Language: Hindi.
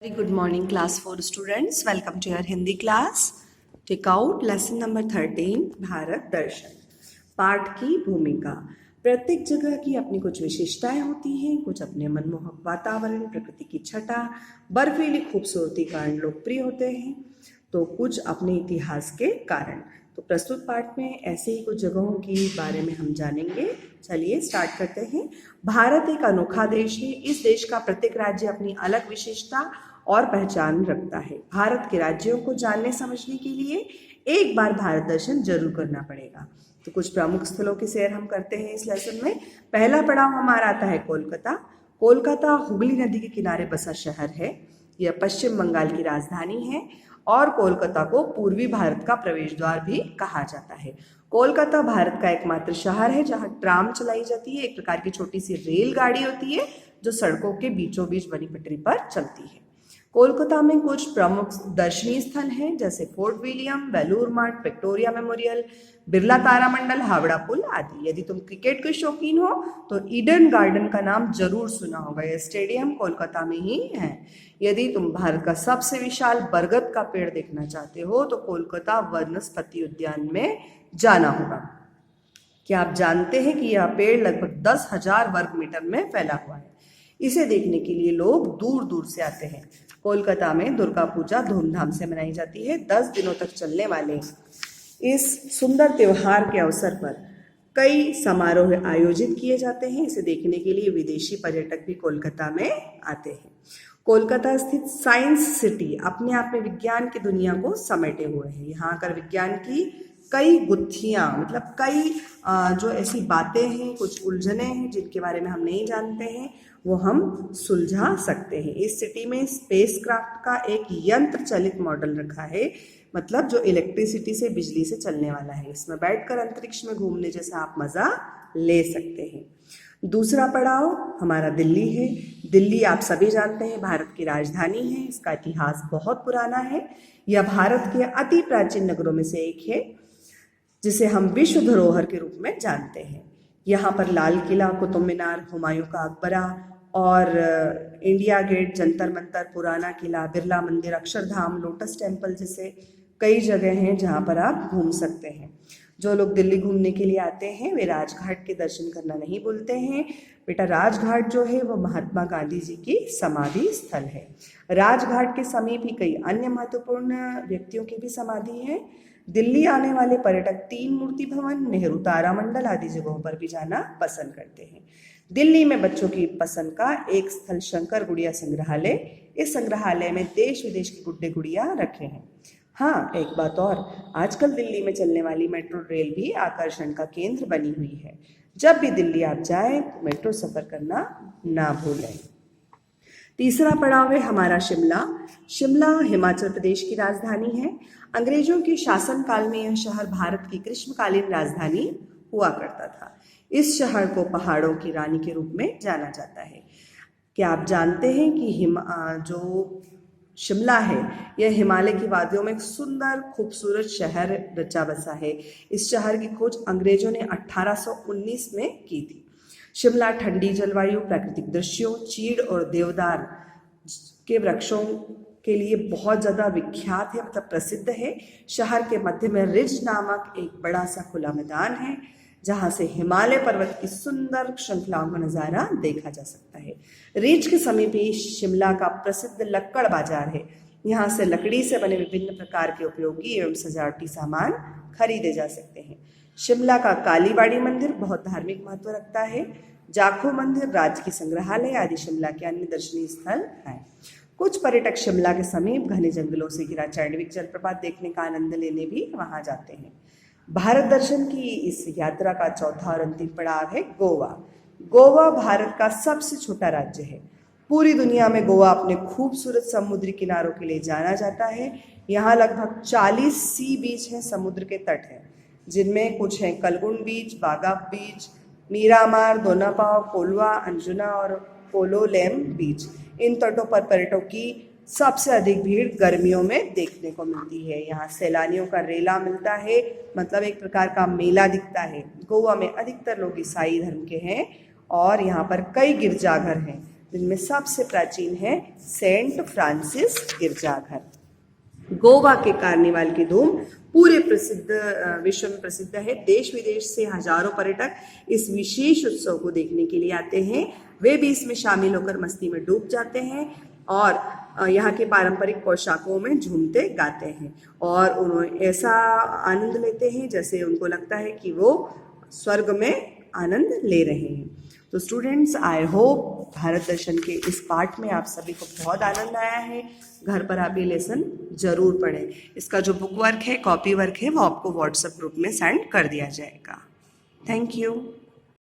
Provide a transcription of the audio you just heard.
Very good morning, class 4 students. Welcome to your Hindi class. Take out lesson number 13, Bharat दर्शन. पाठ की भूमिका. प्रत्येक जगह की अपनी कुछ विशेषताएं होती हैं, कुछ अपने मनमोहक वातावरण, प्रकृति की छटा, बर्फीली खूबसूरती कारण लोकप्रिय होते हैं, तो कुछ अपने इतिहास के कारण. तो प्रस्तुत पाठ में ऐसे ही कुछ जगहों के बारे में हम जानेंगे. चलिए स्टार्ट करते हैं. भारत एक अनोखा देश है. इस देश का प्रत्येक राज्य अपनी अलग विशेषता और पहचान रखता है. भारत के राज्यों को जानने समझने के लिए एक बार भारत दर्शन जरूर करना पड़ेगा. तो कुछ प्रमुख स्थलों की सैर हम करते हैं इस लेसन में. पहला पड़ाव हमारा आता है कोलकाता. कोलकाता हुगली नदी के किनारे बसा शहर है. यह पश्चिम बंगाल की राजधानी है और कोलकाता को पूर्वी भारत का प्रवेश द्वार भी कहा जाता है. कोलकाता भारत का एकमात्र शहर है जहां ट्राम चलाई जाती है. एक प्रकार की छोटी सी रेलगाड़ी होती है जो सड़कों के बीचों बीच बनी पटरी पर चलती है. कोलकाता में कुछ प्रमुख दर्शनीय स्थल हैं जैसे fort William, Belur Math, Victoria memorial, Birla तारामंडल, हावड़ा पुल आदि. यदि तुम क्रिकेट के शौकीन हो तो ईडन गार्डन का नाम जरूर सुना होगा. यह स्टेडियम कोलकाता में ही है. यदि तुम भारत का सबसे विशाल बरगद का पेड़ देखना चाहते हो तो कोलकाता वनस्पति उद्यान में जाना होगा. क्या आप जानते हैं कि यह पेड़ लगभग 10,000 वर्ग मीटर में फैला हुआ है. इसे देखने के लिए लोग दूर दूर से आते हैं. कोलकाता में दुर्गा पूजा धूमधाम से मनाई जाती है. 10 दिनों तक चलने वाले इस सुंदर त्योहार के अवसर पर कई समारोह आयोजित किए जाते हैं. इसे देखने के लिए विदेशी पर्यटक भी कोलकाता में आते हैं. कोलकाता स्थित साइंस सिटी अपने आप में विज्ञान की दुनिया को समेटे हुए है. यहाँ आकर विज्ञान की कई गुत्थियाँ मतलब कई जो ऐसी बातें हैं, कुछ उलझने हैं जिनके बारे में हम नहीं जानते हैं, वो हम सुलझा सकते हैं. इस सिटी में स्पेसक्राफ्ट का एक यंत्र चलित मॉडल रखा है, मतलब जो इलेक्ट्रिसिटी से, बिजली से चलने वाला है. इसमें बैठकर अंतरिक्ष में घूमने जैसा आप मज़ा ले सकते हैं. दूसरा पड़ाव हमारा दिल्ली है. दिल्ली आप सभी जानते हैं भारत की राजधानी है. इसका इतिहास बहुत पुराना है. यह भारत के अति प्राचीन नगरों में से एक है जिसे हम विश्व धरोहर के रूप में जानते हैं. यहाँ पर लाल किला, कुतुब मीनार, हुमायूं का मकबरा और इंडिया गेट, जंतर मंतर, पुराना किला, बिरला मंदिर, अक्षरधाम, लोटस टेम्पल जैसे कई जगह हैं जहाँ पर आप घूम सकते हैं. जो लोग दिल्ली घूमने के लिए आते हैं वे राजघाट के दर्शन करना नहीं भूलते हैं. बेटा राजघाट जो है वो महात्मा गांधी जी की समाधि स्थल है. राजघाट के समीप ही कई अन्य महत्वपूर्ण व्यक्तियों की भी समाधि है. दिल्ली आने वाले पर्यटक तीन मूर्ति भवन, नेहरू तारामंडल आदि जगहों पर भी जाना पसंद करते हैं. दिल्ली में बच्चों की पसंद का एक स्थल शंकर गुड़िया संग्रहालय. इस संग्रहालय में देश विदेश की गुड्डे गुड़िया रखे हैं. हाँ, एक बात और, आजकल दिल्ली में चलने वाली मेट्रो रेल भी आकर्षण का केंद्र बनी हुई है. जब भी दिल्ली आप जाएं तो मेट्रो सफर करना ना भूलें. तीसरा पड़ाव है हमारा शिमला. शिमला हिमाचल प्रदेश की राजधानी है. अंग्रेजों के शासनकाल में यह शहर भारत की ग्रीष्मकालीन राजधानी हुआ करता था. इस शहर को पहाड़ों की रानी के रूप में जाना जाता है. क्या आप जानते हैं कि जो शिमला है यह हिमालय की वादियों में एक सुंदर खूबसूरत शहर रचा बसा है. इस शहर की खोज अंग्रेजों ने 1819 में की थी. शिमला ठंडी जलवायु, प्राकृतिक दृश्यों, चीड़ और देवदार के वृक्षों के लिए बहुत ज़्यादा विख्यात है, मतलब प्रसिद्ध है. शहर के मध्य में रिज नामक एक बड़ा सा खुला मैदान है जहाँ से हिमालय पर्वत की सुंदर श्रृंखलाओं का नज़ारा देखा जा सकता है. रिज के समीप ही शिमला का प्रसिद्ध लक्कड़ बाजार है. यहाँ से लकड़ी से बने विभिन्न प्रकार के उपयोगी एवं सजावटी सामान खरीदे जा सकते हैं. शिमला का कालीबाड़ी मंदिर बहुत धार्मिक महत्व रखता है. जाखू मंदिर, राजकीय संग्रहालय आदि शिमला के अन्य दर्शनीय स्थल हैं. कुछ पर्यटक शिमला के समीप घने जंगलों से घिरा चैंडविक जलप्रपात देखने का आनंद लेने भी वहां जाते हैं. भारत दर्शन की इस यात्रा का चौथा और अंतिम पड़ाव है गोवा. गोवा भारत का सबसे छोटा राज्य है. पूरी दुनिया में गोवा अपने खूबसूरत समुद्री किनारों के लिए जाना जाता है. यहाँ लगभग 40 सी बीच हैं, समुद्र के तट हैं, जिनमें कुछ हैं कलगुंड बीच, बागा बीच, मीरामार, दोनापाव, कोलवा, अंजुना और कोलोलेम बीच. इन तटों पर पर्यटकों की सबसे अधिक भीड़ गर्मियों में देखने को मिलती है. यहाँ सैलानियों का रेला मिलता है, मतलब एक प्रकार का मेला दिखता है. गोवा में अधिकतर लोग ईसाई धर्म के हैं और यहाँ पर कई गिरजाघर हैं जिनमें सबसे प्राचीन है सेंट फ्रांसिस गिरजाघर। गोवा के कार्निवाल की धूम पूरे विश्व में प्रसिद्ध है। देश विदेश से हजारों पर्यटक इस विशेष उत्सव को देखने के लिए आते हैं। वे भी इसमें शामिल होकर मस्ती में डूब जाते हैं और यहाँ के पारंपरिक पोशाकों में झूमते गाते हैं और उन्हें ऐसा आनंद लेते हैं जैसे उनको लगता है कि वो स्वर्ग में आनंद ले रहे हैं। तो स्टूडेंट्स, आई होप भारत दर्शन के इस पार्ट में आप सभी को बहुत आनंद आया है। घर पर आप ये लेसन जरूर पढ़ें। इसका जो बुक वर्क है, कॉपी वर्क है, वो आपको व्हाट्सएप ग्रुप में सेंड कर दिया जाएगा। Thank you.